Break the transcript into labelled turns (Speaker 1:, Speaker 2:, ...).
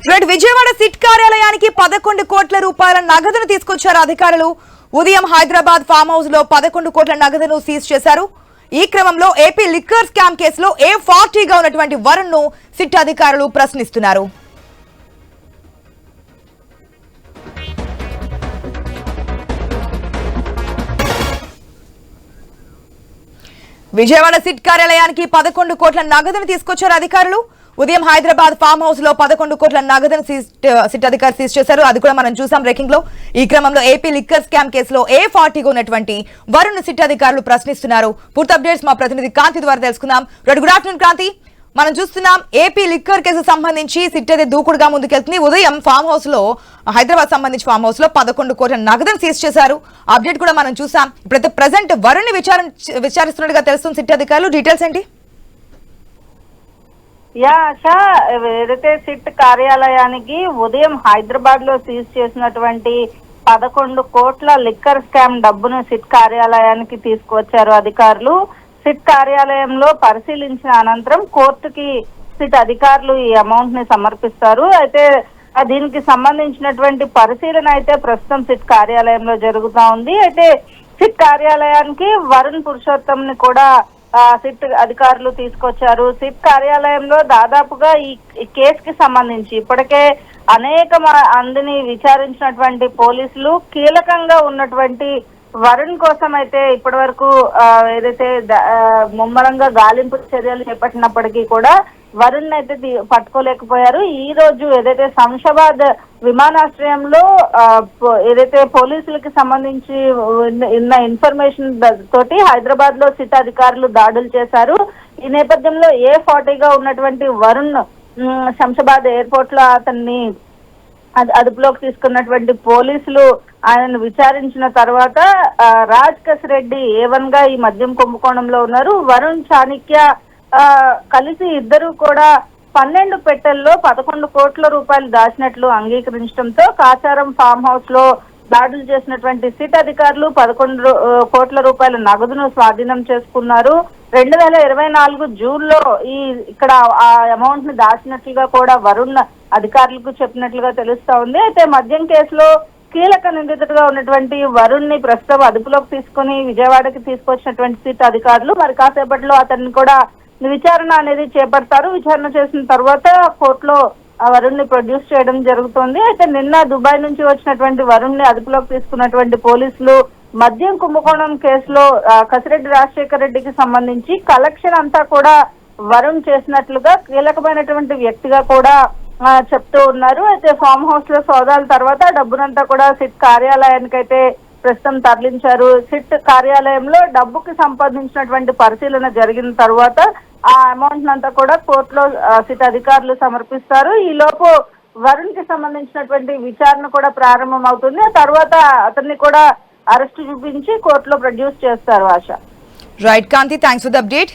Speaker 1: Vijayawada SIT కార్యాలయానికి 11 కోట్ల రూపాయల నగదును తీసుకొచ్చారు అధికారులు. ఉదయం హైదరాబాద్ ఫామ్ హౌస్ లో 11 కోట్ల నగదును సీజ్ చేశారు. ఈ క్రమంలో ఏపీ లిక్కర్ స్కామ్ కేసులో A40గా ఉన్నటువంటి వరుణ్ ను సిట్ అధికారులు ప్రశ్నిస్తున్నారు. విజయవాడ సిట్ కార్యాలయానికి 11 కోట్ల నగదును తీసుకొచ్చారు అధికారులు. ఉదయం హైదరాబాద్ ఫామ్ హౌస్ లో 11 కోట్ల నగదును సిట్ అధికారులు సీజ్ చేశారు. అది కూడా మనం చూసాం బ్రేకింగ్ లో. ఈ క్రమంలో ఏపీ లిక్కర్ స్కామ్ కేసులో A40గా ఉన్నటువంటి వరుణ్ సిట్ అధికారులు ప్రశ్నిస్తున్నారు. పూర్తి అప్డేట్స్ మా ప్రతినిధి కాంతి ద్వారా తెలుసుకుందాం. గుడ్ ఆఫ్టర్నూన్ కాంతి. మనం చూస్తున్నాం ఏపీ లిక్కర్ కేసు సంబంధించి సిట్ అయితే దూకుడుగా ముందుకెళ్తుంది. ఉదయం ఫామ్ హౌస్ లో హైదరాబాద్ సంబంధించి ఫామ్ హౌస్ లో 11 కోట్ల నగదును సీజ్ చేశారు. అప్డేట్ కూడా మనం చూసాం. ఇప్పుడైతే ప్రజెంట్ వరుణ్ ని విచారిస్తున్నట్టుగా తెలుస్తుంది సిట్ అధికారులు. డీటెయిల్స్ ఏంటి?
Speaker 2: ఏదైతే సిట్ కార్యాలయానికి ఉదయం హైదరాబాద్ లో సీజ్ చేసినటువంటి 11 కోట్ల లిక్కర్ స్కామ్ డబ్బును సిట్ కార్యాలయానికి తీసుకువచ్చారు అధికారులు. సిట్ కార్యాలయంలో పరిశీలించిన అనంతరం కోర్టుకి సిట్ అధికారులు ఈ అమౌంట్ ని సమర్పిస్తారు. అయితే దీనికి సంబంధించినటువంటి పరిశీలన అయితే ప్రస్తుతం సిట్ కార్యాలయంలో జరుగుతా ఉంది. అయితే సిట్ కార్యాలయానికి వరుణ్ పురుషోత్తం ని కూడా సిట్ అధికారులు తీసుకొచ్చారు. సిట్ కార్యాలయంలో దాదాపుగా ఈ కేసుకి సంబంధించి ఇప్పటికే అనేక మందిని విచారించినటువంటి పోలీసులు కీలకంగా ఉన్నటువంటి వరుణ్ కోసం అయితే ఇప్పటి వరకు ఏదైతే ముమ్మరంగా గాలింపు చర్యలు చేపట్టినప్పటికీ కూడా వరుణ్ అయితే పట్టుకోలేకపోయారు. ఈ రోజు ఏదైతే శంషాబాద్ విమానాశ్రయంలో ఏదైతే పోలీసులకి సంబంధించి ఉన్న ఇన్ఫర్మేషన్ తోటి హైదరాబాద్ లో సిట్ అధికారులు దాడులు చేశారు. ఈ నేపథ్యంలో A40గా ఉన్నటువంటి వరుణ్ శంషాబాద్ ఎయిర్పోర్ట్ లో అతన్ని అదుపులోకి తీసుకున్నటువంటి పోలీసులు ఆయనను విచారించిన తర్వాత రాజ్ కసిరెడ్డి A1 గా ఈ మద్యం కుంభకోణంలో ఉన్నారు. వరుణ్ చాణిక్య కలిసి ఇద్దరు కూడా 12 పెట్టెల్లో 11 కోట్ల రూపాయలు దాచినట్లు అంగీకరించడంతో కాచారం ఫామ్ హౌస్ లో దాడులు చేసినటువంటి సిట్ అధికారులు 11 కోట్ల రూపాయల నగదును స్వాధీనం చేసుకున్నారు. 2024 జూన్ లో ఇక్కడ ఆ అమౌంట్ ని దాచినట్లుగా కూడా వరుణ్ అధికారులకు చెప్పినట్లుగా తెలుస్తా ఉంది. అయితే మద్యం కేసులో కీలక నిందితుడిగా ఉన్నటువంటి వరుణ్ ని ప్రస్తుతం అదుపులోకి తీసుకుని విజయవాడకి తీసుకొచ్చినటువంటి సిట్ అధికారులు మరి కాసేపట్లో అతన్ని కూడా విచారణ అనేది చేపడతారు. విచారణ చేసిన తర్వాత కోర్టులో వరుణ్ ని ప్రొడ్యూస్ చేయడం జరుగుతుంది. అయితే నిన్న దుబాయ్ నుంచి వచ్చినటువంటి వరుణ్ ని అదుపులోకి తీసుకున్నటువంటి పోలీసులు మద్యం కుంభకోణం కేసులో కసిరెడ్డి రాజశేఖర్ రెడ్డికి సంబంధించి కలెక్షన్ అంతా కూడా వరుణ్ చేసినట్లుగా కీలకమైనటువంటి వ్యక్తిగా కూడా చెప్తూ ఉన్నారు. అయితే ఫామ్ హౌస్ లో సోదాల తర్వాత డబ్బునంతా కూడా సిట్ కార్యాలయానికి అయితే ప్రస్తుతం తరలించారు. సిట్ కార్యాలయంలో డబ్బుకి సంబంధించినటువంటి పరిశీలన జరిగిన తర్వాత ఆ అమౌంట్ అంతా కూడా కోర్టులో సిట్ అధికారులు సమర్పిస్తారు. ఈ లోపు వరుణ్ కి సంబంధించినటువంటి విచారణ కూడా ప్రారంభం అవుతుంది. ఆ తర్వాత అతన్ని కూడా అరెస్ట్ చూపించి కోర్టులో ప్రొడ్యూస్ చేస్తారు. ఆశ.
Speaker 1: Right Kanthi, thanks for the update.